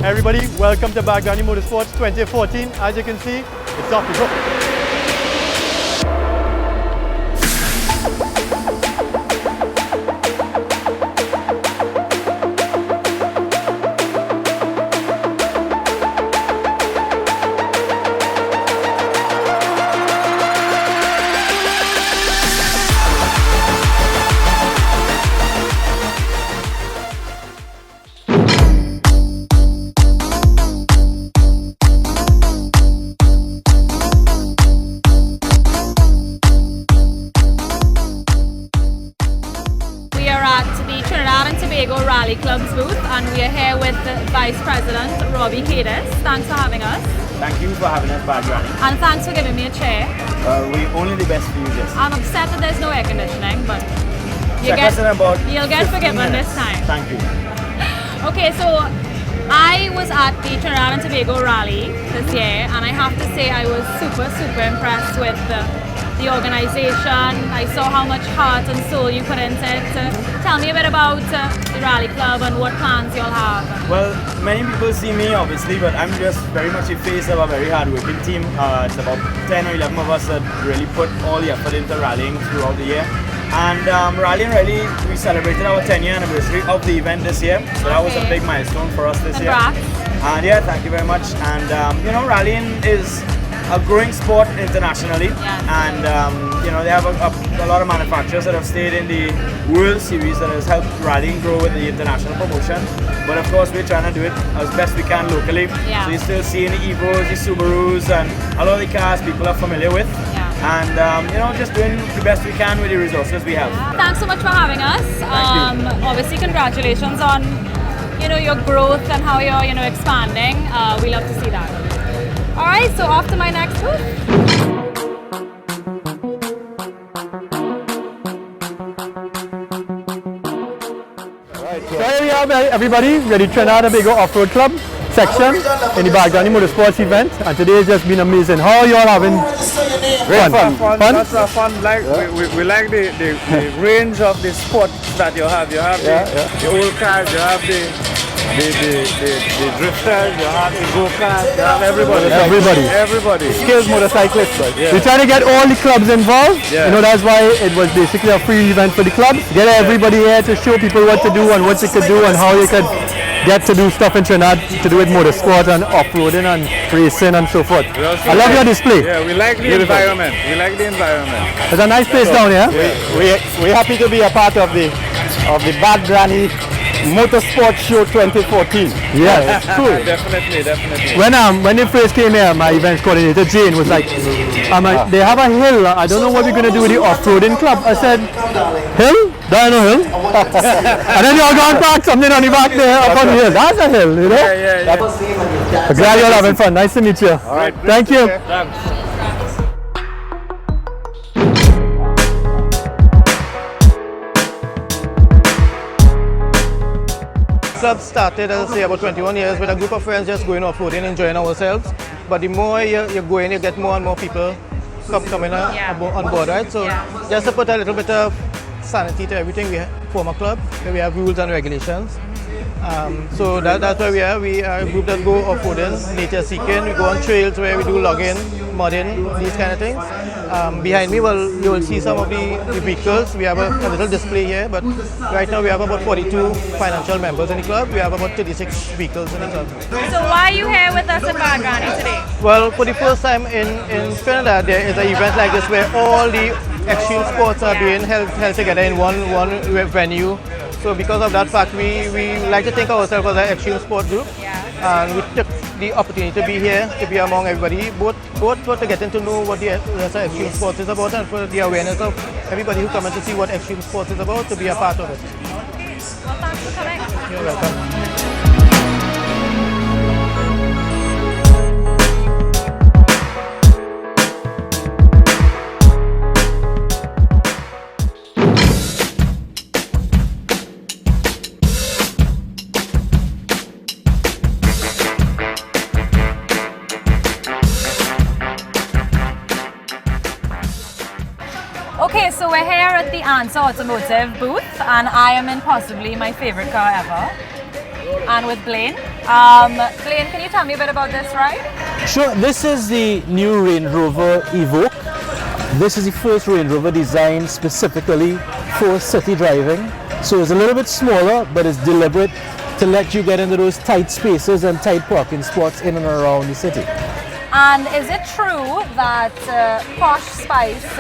Everybody, welcome to Baghani Motorsports 2014. As you can see, it's off to go. Trinidad and Tobago Rally Club's booth, and we are here with the Vice President, Robbie Cadis. Thanks for having us. Thank you for having us, Baghani. And thanks for giving me a chair. We only the best for you, Jess. I'm upset that there's no air conditioning, but you'll get forgiven this time. Thank you. Okay, so I was at the Trinidad and Tobago Rally this year, and I have to say I was super impressed with the organization. I saw how much heart and soul you put into it. Tell me a bit about the Rally Club and what plans you'll have. Well, many people see me obviously, but I'm just very much the face of a very hard-working team. It's about 10 or 11 of us that really put all the effort into rallying throughout the year. And rallying really, we celebrated our 10-year anniversary of the event this year. So that was a big milestone for us this year. And yeah, thank you very much. And you know, rallying is a growing sport internationally, and you know, they have a lot of manufacturers that have stayed in the World Series that has helped rallying grow with the international promotion. But of course, we're trying to do it as best we can locally. So you're still seeing the Evos, the Subarus, and a lot of the cars people are familiar with. And you know, just doing the best we can with the resources we have. Thanks so much for having us. Obviously, congratulations on your growth and how you're expanding. We love to see that. All right, so off to my next booth. So here we have everybody, ready to Trinidad and Tobago Off-Road Club section in the Baghani Motorsports event, and today has just been amazing. How are you all having fun? Lots of fun. Like we like the range of the sports that you have. You have the old cars, you have the drifters, you have the go-karts, you have everybody. Skilled motorcyclists. We're trying to get all the clubs involved. You know, that's why it was basically a free event for the clubs. Get everybody here to show people what to do and what they could do and how you could get to do stuff in Trinidad to do with motorsport and off-roading and racing and so forth. I love your display. Yeah, we like the environment. It's a nice place down here. We're happy to be a part of the Baghani Motorsport Show 2014. Yeah, it's cool. Definitely. When they first came here, my events coordinator Jane was like, they have a hill. I don't know what we're going to do with the off-roading club. I said, hill? There ain't no hill. And then y'all gone back something on the back there up on the hill. That's a hill, you know? Yeah. I'm glad you're having fun. Nice to meet you. All right. Thank you. Thanks. Club started, as I say, about 21 years with a group of friends just going off-roading, enjoying ourselves. But the more you go in, you get more and more people coming on board, right? So just to put a little bit of sanity to everything, we form a club where we have rules and regulations. So that's where we are. We are a group that go off-roading, nature seeking. We go on trails where we do logging, mudding, these kind of things. Behind me, you will see some of the vehicles. We have a little display here, but right now we have about 42 financial members in the club. We have about 36 vehicles in the club. So why are you here with us at Baghani today? Well, for the first time in Trinidad, there is an event like this where all the extreme sports are being held together in one venue. So because of that fact, we like to think of ourselves as an extreme sport group. And we took the opportunity to be here, to be among everybody, both for to getting to know what the extreme sports is about and for the awareness of everybody who comes to see what extreme sports is about, to be a part of it. Well, thanks for coming. You're welcome. Okay, so we're here at the Answer Automotive booth, and I am in possibly my favorite car ever, and with Blaine. Blaine, can you tell me a bit about this ride? Sure, this is the new Range Rover Evoke. This is the first Range Rover designed specifically for city driving. So it's a little bit smaller, but it's deliberate to let you get into those tight spaces and tight parking spots in and around the city. And is it true that Posh Spice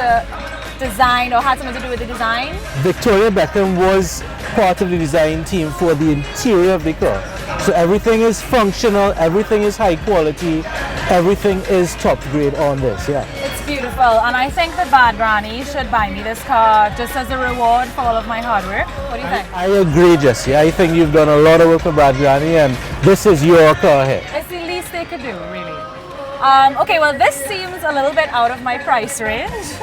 designed or had something to do with the design? Victoria Beckham was part of the design team for the interior of the car. So everything is functional, everything is high quality, everything is top grade on this, yeah. It's beautiful, and I think that Bad Granny should buy me this car just as a reward for all of my hard work. What do you think? I agree, Jessie. I think you've done a lot of work for Bad Granny, and this is your car here. It's the least they could do, really. Okay, well, this seems a little bit out of my price range,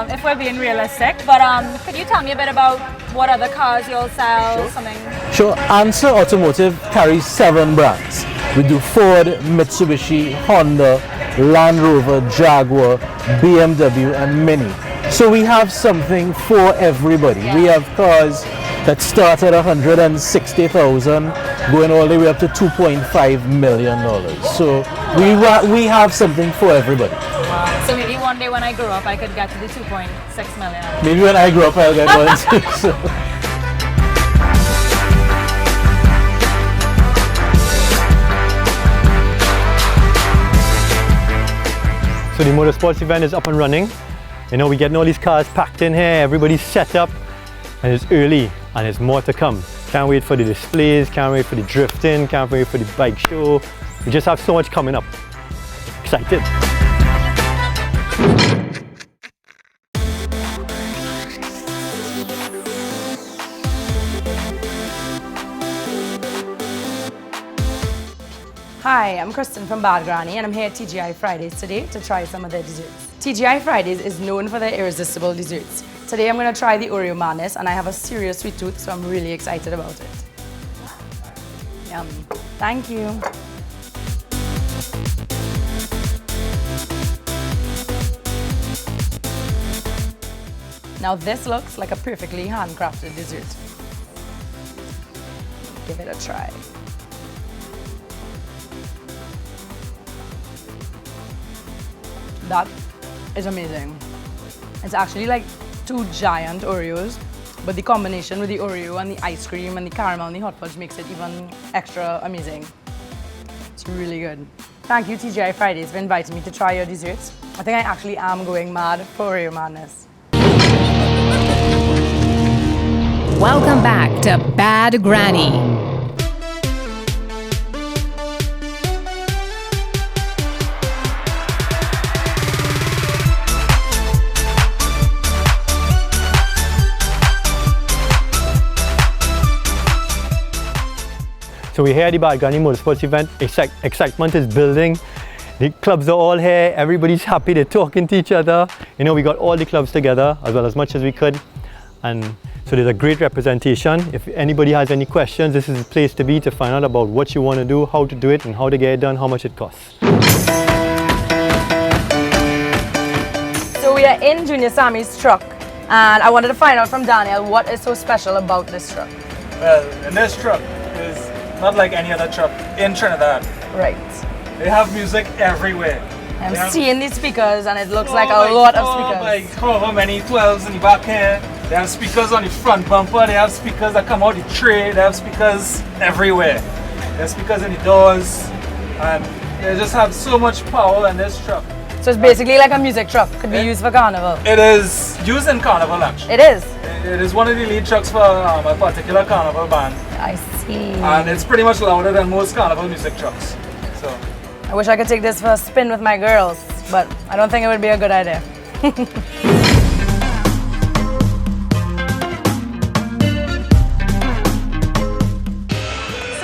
if we're being realistic. But could you tell me a bit about what other cars you'll sell? Sure. Something. Sure. Answer Automotive carries 7 brands. We do Ford, Mitsubishi, Honda, Land Rover, Jaguar, BMW, and Mini. So we have something for everybody. Yeah. We have cars that start at $160,000, going all the way up to $2.5 million. So we have something for everybody. Wow. So maybe one day when I grow up, I could get to the 2.6 million. Maybe when I grow up, I'll get one too. So. So the Motorsports event is up and running. You know, we're getting all these cars packed in here, everybody's set up, and it's early, and there's more to come. Can't wait for the displays, can't wait for the drifting, can't wait for the bike show. We just have so much coming up. Excited. Hi, I'm Kristen from Bad Granny, and I'm here at TGI Fridays today to try some of their desserts. TGI Fridays is known for their irresistible desserts. Today I'm going to try the Oreo Madness, and I have a serious sweet tooth, so I'm really excited about it. Yum. Thank you. Now this looks like a perfectly handcrafted dessert. Give it a try. That is amazing. It's actually like 2 giant Oreos, but the combination with the Oreo and the ice cream and the caramel and the hot fudge makes it even extra amazing. It's really good. Thank you TGI Fridays for inviting me to try your desserts. I think I actually am going mad for Oreo Madness. Welcome back to Bad Granny. So we're here at the Bad Granny Motorsports event. Excitement is building. The clubs are all here. Everybody's happy. They're talking to each other. You know, we got all the clubs together as much as we could. And so there's a great representation. If anybody has any questions, this is the place to be to find out about what you want to do, how to do it, and how to get it done, how much it costs. So we are in Junior Sammy's truck, and I wanted to find out from Daniel what is so special about this truck. Well, in this truck is not like any other truck in Trinidad. Right. They have music everywhere. I'm seeing these speakers, and it looks like a lot of speakers. Like however many 12s in the back here. They have speakers on the front bumper. They have speakers that come out the tray. They have speakers everywhere. They have speakers in the doors, and they just have so much power in this truck. So it's basically like a music truck. Could be used for Carnival. It is used in Carnival actually. It is? It is one of the lead trucks for a particular Carnival band. I see. And it's pretty much louder than most Carnival music trucks. So I wish I could take this for a spin with my girls, but I don't think it would be a good idea. So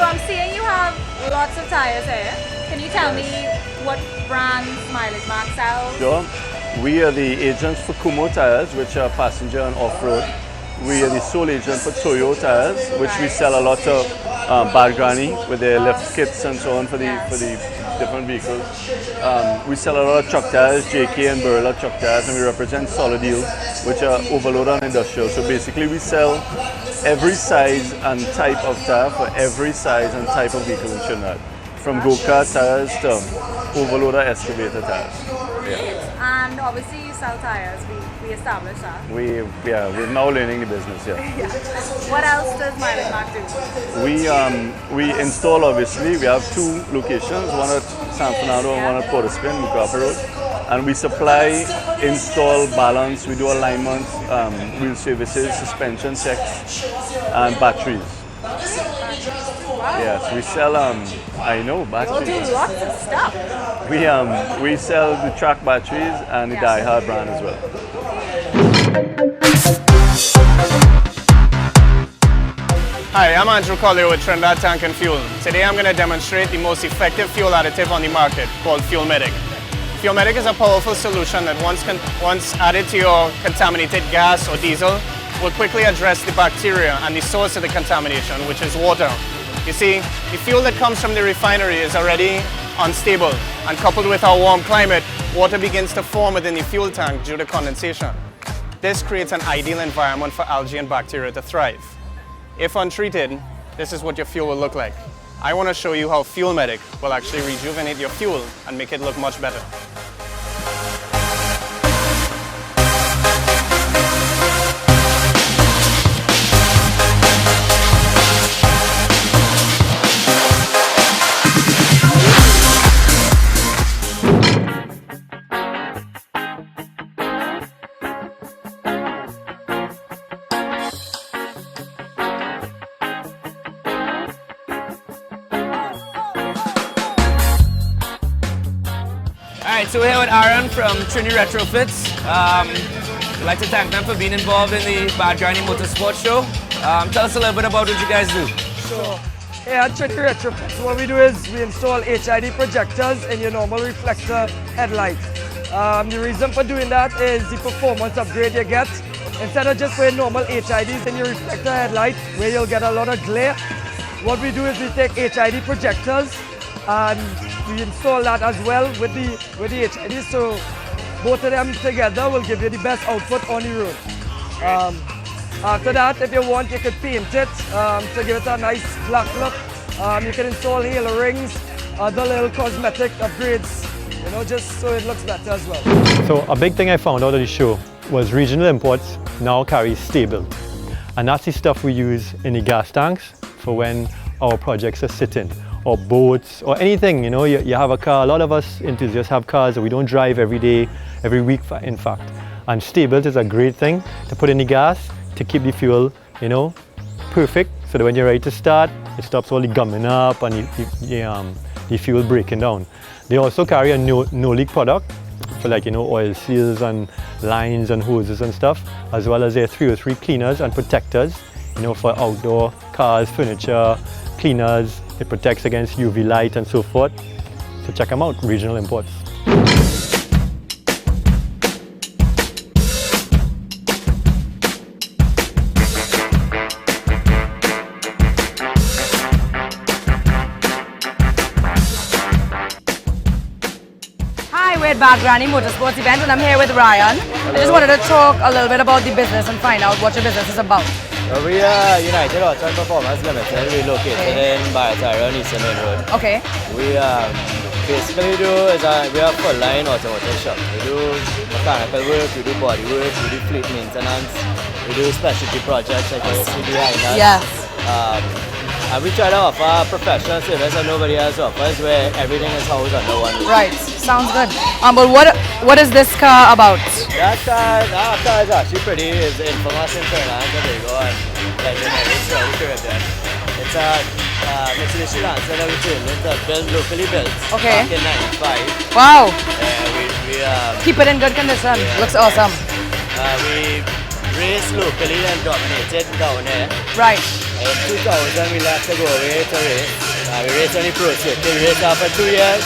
I'm seeing you have lots of tires here. Can you tell me what brands Mileage Mark sells? Sure. We are the agents for Kumo tires, which are passenger and off-road. We are the sole agent for Toyo tires, which we sell a lot of Bad Granny with their lift kits and so on for the different vehicles. We sell a lot of truck tires, JK and Barilla truck tires, and we represent Solid Yield, which are overload and industrial. So basically we sell every size and type of tire for every size and type of vehicle in Trinidad. From go-kart tires to overloader excavator tires. Yeah. And obviously you sell tires, we established that. We're now learning the business, yeah. What else does Mileage Mark do? We install, obviously, we have 2 locations, one at San Fernando and one at Motorsport, Mucapa Road. And we supply, install, balance, we do alignment, wheel services, suspension checks, and batteries. Yes, we sell, I know, batteries. You do lots of stuff. We sell the track batteries and the Die-Hard brand as well. Hi, I'm Andrew Collier with Trinidad Tank and Fuel. Today I'm going to demonstrate the most effective fuel additive on the market called FuelMedic. FuelMedic is a powerful solution that once added to your contaminated gas or diesel will quickly address the bacteria and the source of the contamination, which is water. You see, the fuel that comes from the refinery is already unstable, and coupled with our warm climate, water begins to form within the fuel tank due to condensation. This creates an ideal environment for algae and bacteria to thrive. If untreated, this is what your fuel will look like. I want to show you how FuelMedic will actually rejuvenate your fuel and make it look much better. Alright, so we're here with Aaron from Trinidad Retrofits. I'd like to thank them for being involved in the Bad Granny Motorsport show. Tell us a little bit about what you guys do. Sure. Here at Trinidad Retrofits, what we do is we install HID projectors in your normal reflector headlights. The reason for doing that is the performance upgrade you get. Instead of just putting normal HIDs in your reflector headlight where you'll get a lot of glare, what we do is we take HID projectors and we install that as well with the HIDs, so both of them together will give you the best output on the road. After that, if you want, you could paint it to give it a nice black look. You can install halo rings, other little cosmetic upgrades, you know, just so it looks better as well. So a big thing I found out of the show was regional imports now carry stable. And that's the stuff we use in the gas tanks for when our projects are sitting, or boats, or anything, you know, you have a car. A lot of us enthusiasts have cars that we don't drive every day, every week, in fact. And stable is a great thing to put in the gas to keep the fuel, you know, perfect, so that when you're ready to start, it stops all the gumming up and the fuel breaking down. They also carry a no-leak product for, like, you know, oil seals and lines and hoses and stuff, as well as their 303 cleaners and protectors, you know, for outdoor cars, furniture, cleaners. It protects against UV light and so forth. So check them out, regional imports. Hi, we're at Bad Granny Motorsports event and I'm here with Ryan. I just wanted to talk a little bit about the business and find out what your business is about. We are United Auto and Performance Limited. We located in Barataria on Eastern Main Road. Okay. We basically we are full line automotive shop. We do mechanical work, we do body work, we do fleet maintenance, we do specialty projects like you see behind us. Yes. And we try to offer professional service that nobody else offers, where everything is housed under one roof. Right. Sounds good. But what is this car about? That car is actually pretty infamous in Trinidad and Tobago and legendary throughout the Caribbean. It's a Mitsubishi Lancer that we built locally built back in '95. Wow. We keep it in good condition. Yeah, looks awesome. We raced locally and dominated down here. Right. In 2000 we left to go away to race. We raced on the Pro Circuit. We raced out for 2 years,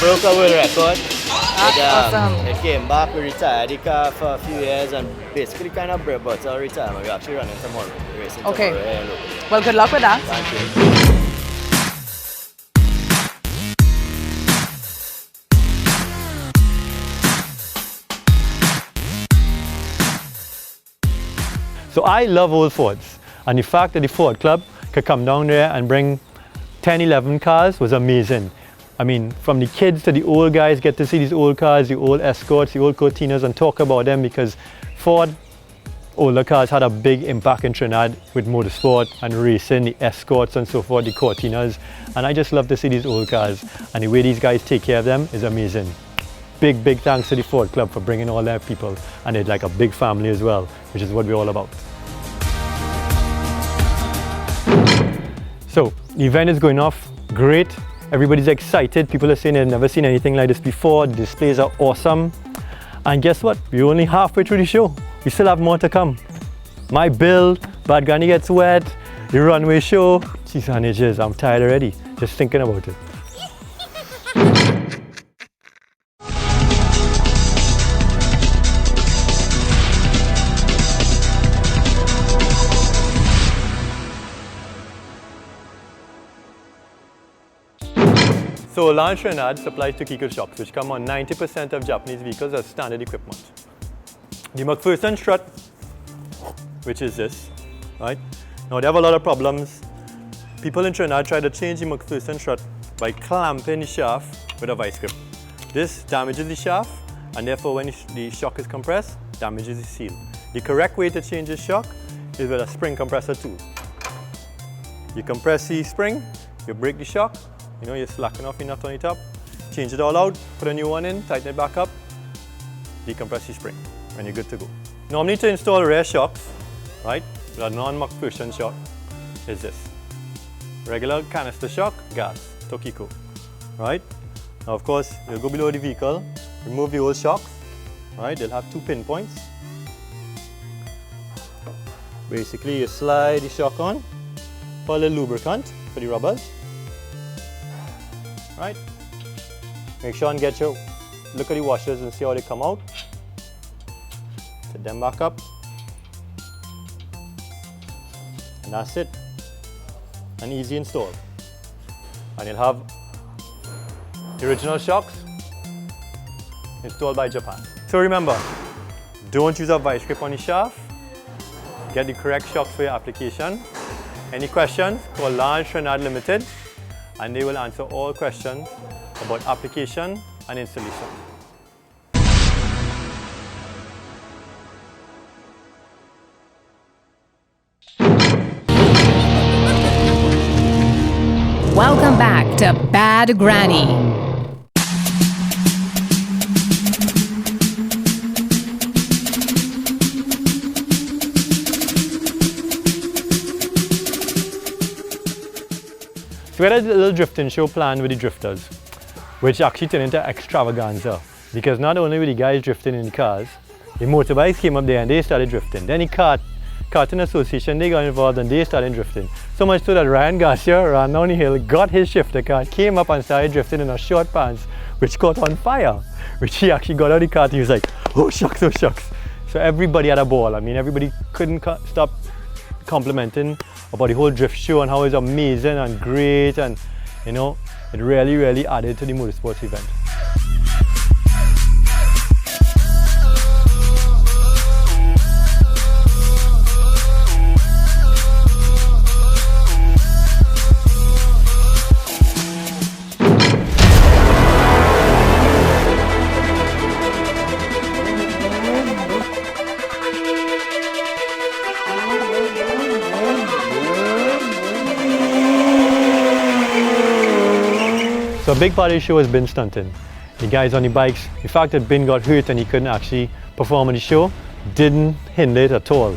broke a world record. Awesome. It came back, we retired the car for a few years and basically kind of brought our retirement. We're actually running tomorrow, racing tomorrow here locally. Well, good luck with that. Thank you. So I love old Fords. And the fact that the Ford Club could come down there and bring 10, 11 cars was amazing. I mean, from the kids to the old guys get to see these old cars, the old Escorts, the old Cortinas, and talk about them, because Ford older cars had a big impact in Trinidad with motorsport and racing, the Escorts and so forth, the Cortinas. And I just love to see these old cars, and the way these guys take care of them is amazing. Big, big thanks to the Ford Club for bringing all their people, and they're like a big family as well, which is what we're all about. So, the event is going off great. Everybody's excited. People are saying they've never seen anything like this before. The displays are awesome. And guess what? We're only halfway through the show. We still have more to come. My build, Bad Granny gets wet, the runway show. Jeez, honey, I'm tired already, just thinking about it. So Launch Trinidad supplies Tukiko shocks, which come on 90% of Japanese vehicles as standard equipment. The McPherson strut, which is this, right? Now they have a lot of problems. People in Trinidad try to change the McPherson strut by clamping the shaft with a vice grip. This damages the shaft, and therefore when the shock is compressed, damages the seal. The correct way to change the shock is with a spring compressor tool. You compress the spring, you break the shock, you know, you slacken off the nut on the top, change it all out, put a new one in, tighten it back up, decompress the spring, and you're good to go. Normally to install rear shocks, right, with a non-McPherson shock, is this. Regular canister shock, gas, Tukiko, right? Now of course, you'll go below the vehicle, remove the old shocks, right? They'll have 2 pinpoints. Basically, you slide the shock on, put a little lubricant for the rubbers, right? Make sure and look at the washers and see how they come out. Set them back up. And that's it. An easy install. And you'll have the original shocks installed by Japan. So remember, don't use a vice grip on the shaft. Get the correct shocks for your application. Any questions, call Launch Trinidad Limited, and they will answer all questions about application and installation. Welcome back to Bad Granny. So we had a little drifting show planned with the drifters, which actually turned into extravaganza, because not only were the guys drifting in the cars, the motorbikes came up there and they started drifting. Then the karting association, they got involved and they started drifting. So much so that Ryan Garcia ran down the hill, got his shifter car, came up and started drifting in a short pants, which caught on fire, which he actually got out of the car and he was like, oh shucks, oh shucks. So everybody had a ball. I mean, everybody couldn't stop complimenting about the whole drift show and how it's amazing and great, and you know, it really, really added to the motorsports event. So a big part of the show has been stunting. The guys on the bikes, the fact that Ben got hurt and he couldn't actually perform on the show didn't hinder it at all.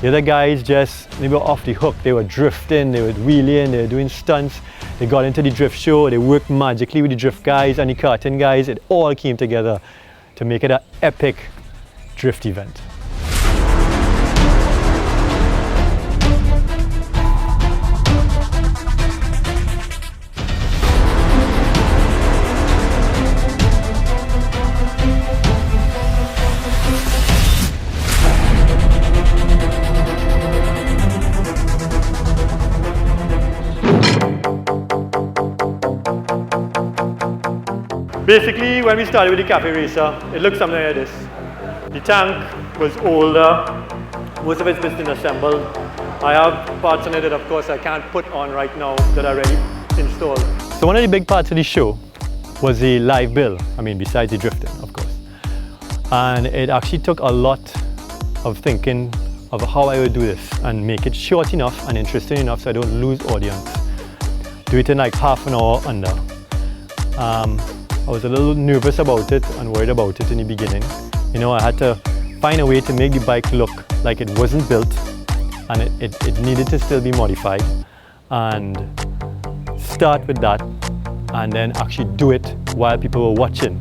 The other guys they were off the hook. They were drifting, they were wheeling, they were doing stunts. They got into the drift show, they worked magically with the drift guys and the karting guys. It all came together to make it an epic drift event. Basically, when we started with the Cafe Racer, it looked something like this. The tank was older, most of it's been assembled, I have parts on it that of course I can't put on right now that are already installed. So one of the big parts of the show was the live build, I mean besides the drifting of course. And it actually took a lot of thinking of how I would do this and make it short enough and interesting enough so I don't lose audience. Do it in like half an hour under. I was a little nervous about it and worried about it in the beginning. You know, I had to find a way to make the bike look like it wasn't built and it needed to still be modified, and start with that and then actually do it while people were watching.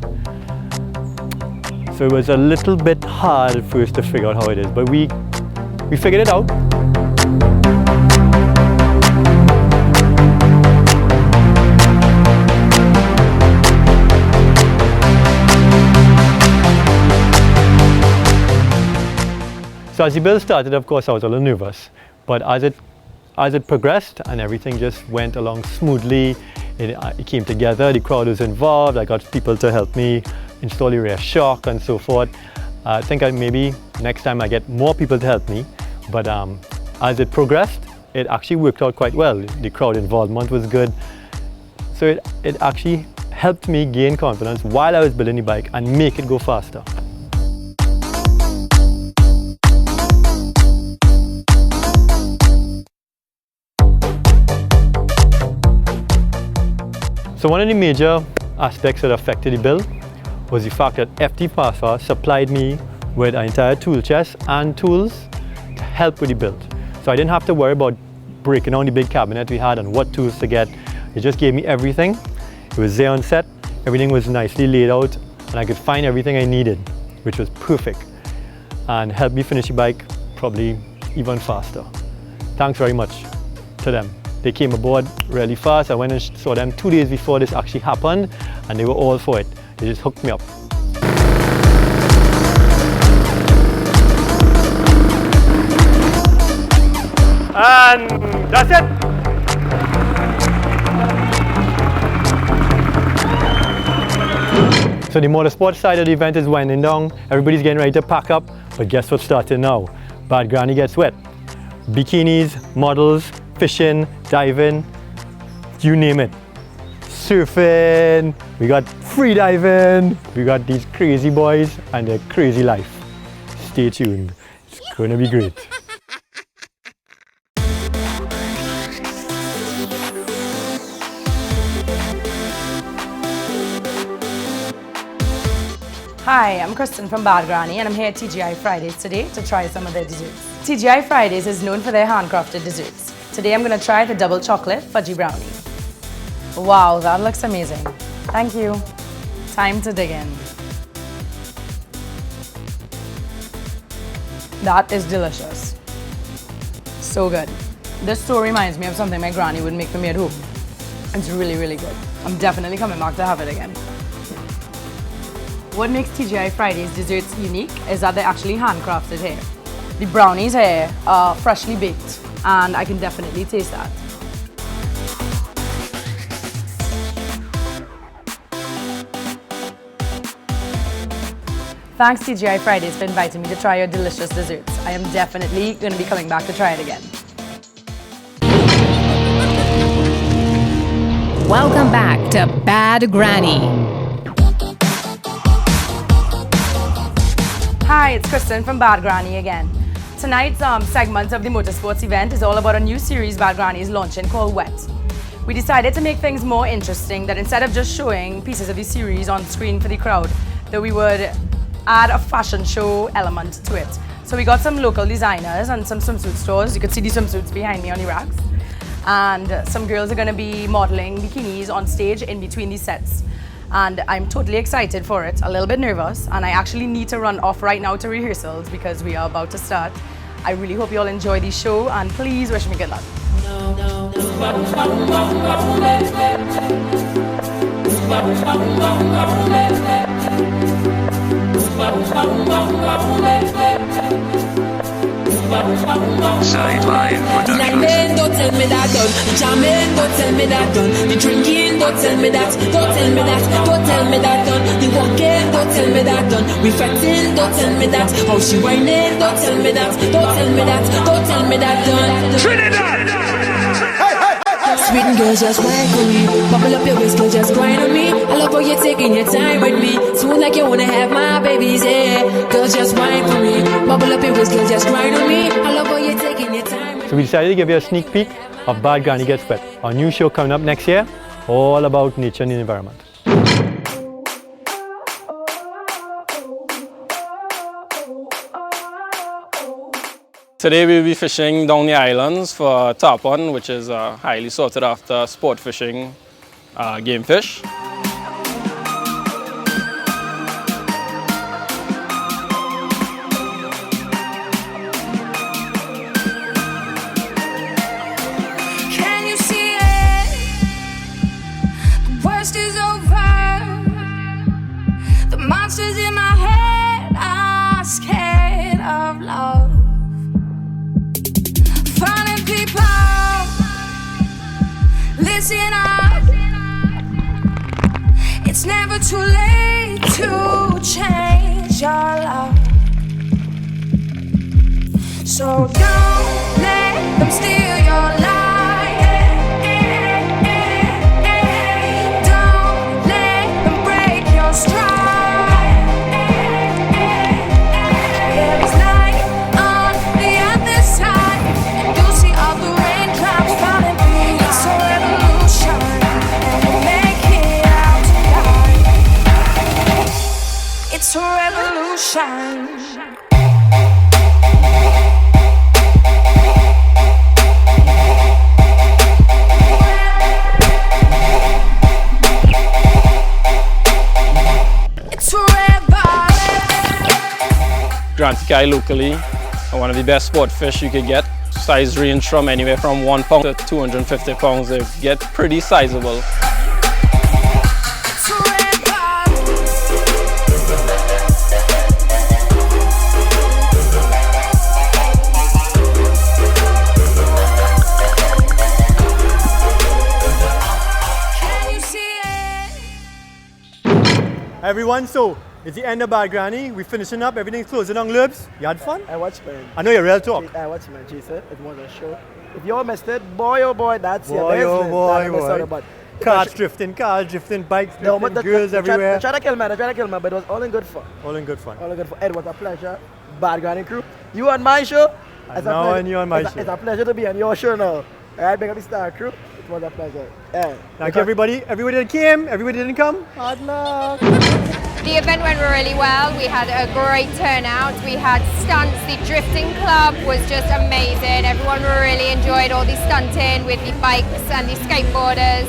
So it was a little bit hard at first to figure out how it is, but we figured it out. So as the build started, of course, I was a little nervous, but as it progressed and everything just went along smoothly, it came together, the crowd was involved, I got people to help me install the rear shock and so forth. I think maybe next time I get more people to help me, but as it progressed, it actually worked out quite well. The crowd involvement was good, so it actually helped me gain confidence while I was building the bike and make it go faster. So one of the major aspects that affected the build was the fact that FT Passport supplied me with an entire tool chest and tools to help with the build. So I didn't have to worry about breaking down the big cabinet we had and what tools to get. It just gave me everything. It was there on set, everything was nicely laid out, and I could find everything I needed, which was perfect, and helped me finish the bike probably even faster. Thanks very much to them. They came aboard really fast. I went and saw them 2 days before this actually happened, and they were all for it. They just hooked me up. And that's it. So the motorsport side of the event is winding down. Everybody's getting ready to pack up, but guess what's starting now? Bad Granny gets wet. Bikinis, models, fishing, diving, you name it. Surfing, we got free diving, we got these crazy boys and their crazy life. Stay tuned, it's gonna be great. Hi, I'm Kristen from Bad Granny and I'm here at TGI Fridays today to try some of their desserts. TGI Fridays is known for their handcrafted desserts. Today I'm going to try the double chocolate fudgy brownie. Wow, that looks amazing. Thank you. Time to dig in. That is delicious. So good. This store reminds me of something my granny would make for me at home. It's really, really good. I'm definitely coming back to have it again. What makes TGI Fridays desserts unique is that they're actually handcrafted here. The brownies here are freshly baked, and I can definitely taste that. Thanks TGI Fridays for inviting me to try your delicious desserts. I am definitely going to be coming back to try it again. Welcome back to Bad Granny. Hi, it's Kristen from Bad Granny again. Tonight's segment of the Motorsports event is all about a new series Bad Granny is launching called Wet. We decided to make things more interesting, that instead of just showing pieces of the series on screen for the crowd, that we would add a fashion show element to it. So we got some local designers and some swimsuit stores. You could see the swimsuits behind me on the racks. And some girls are going to be modeling bikinis on stage in between these sets. And I'm totally excited for it, a little bit nervous, and I actually need to run off right now to rehearsals because we are about to start. I really hope you all enjoy the show, and please wish me good luck. Sideline Productions. Don't tell me that done. The jamming, don't tell me that done. The drinking, don't tell me that. Don't tell me that. Don't tell me that done. The walking, don't tell me that done. We fretting, don't tell me that. How she whining, don't tell me that. Don't tell me that. Don't tell me that done. Trinidad! Sweet and girls just wine for me. Bubble up your waist, girl, just grind on me. I love how you're taking your time with me. Smooth like you wanna have my babies, yeah. Girls just wine for me. Bubble up your waist, girl, just grind on me. I love how you're taking your time with me. So we decided to give you a sneak peek of Bad Granny Gets Wet, our new show coming up next year, all about nature and the environment. Today we'll be fishing down the islands for tarpon, which is a highly sought after sport fishing game fish. Can you see it? The worst is over. The monsters in my head are scared of love. Finding people, listen up. It's never too late to change your love. So don't let them steal your life. Don't let them break your stride. There is light on the other side. You'll see all the raindrops falling through. It's a revolution, and we'll make it out tonight. It's a revolution. Grantikai locally are one of the best sport fish you could get. Size range from anywhere from 1 pound to 250 pounds. They get pretty sizable. Everyone, so it's the end of Bad Granny. We're finishing up, everything's closing on loops. You had fun? I watched, man. I know you're real talk. I watched, man. Jason, it was a show. If you all missed it, boy oh boy, that's your Boy, business. oh boy. Cars drifting, bikes drifting, girls everywhere. They tried to kill me, but it was all in good fun. All in good fun. All in good fun. It was a pleasure. Bad Granny crew. You on my show? And you on my show. It's a pleasure to be on your show now. Alright, big up the Star crew. It was a pleasure. Yeah. Thank you everybody. Everybody that came, everybody didn't come. Hard luck. The event went really well. We had a great turnout. We had stunts. The drifting club was just amazing. Everyone really enjoyed all the stunting with the bikes and the skateboarders.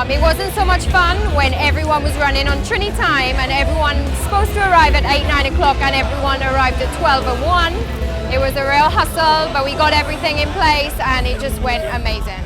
It wasn't so much fun when everyone was running on Trini time and everyone was supposed to arrive at 8, 9 o'clock and everyone arrived at 12 and 1. It was a real hustle, but we got everything in place and it just went amazing.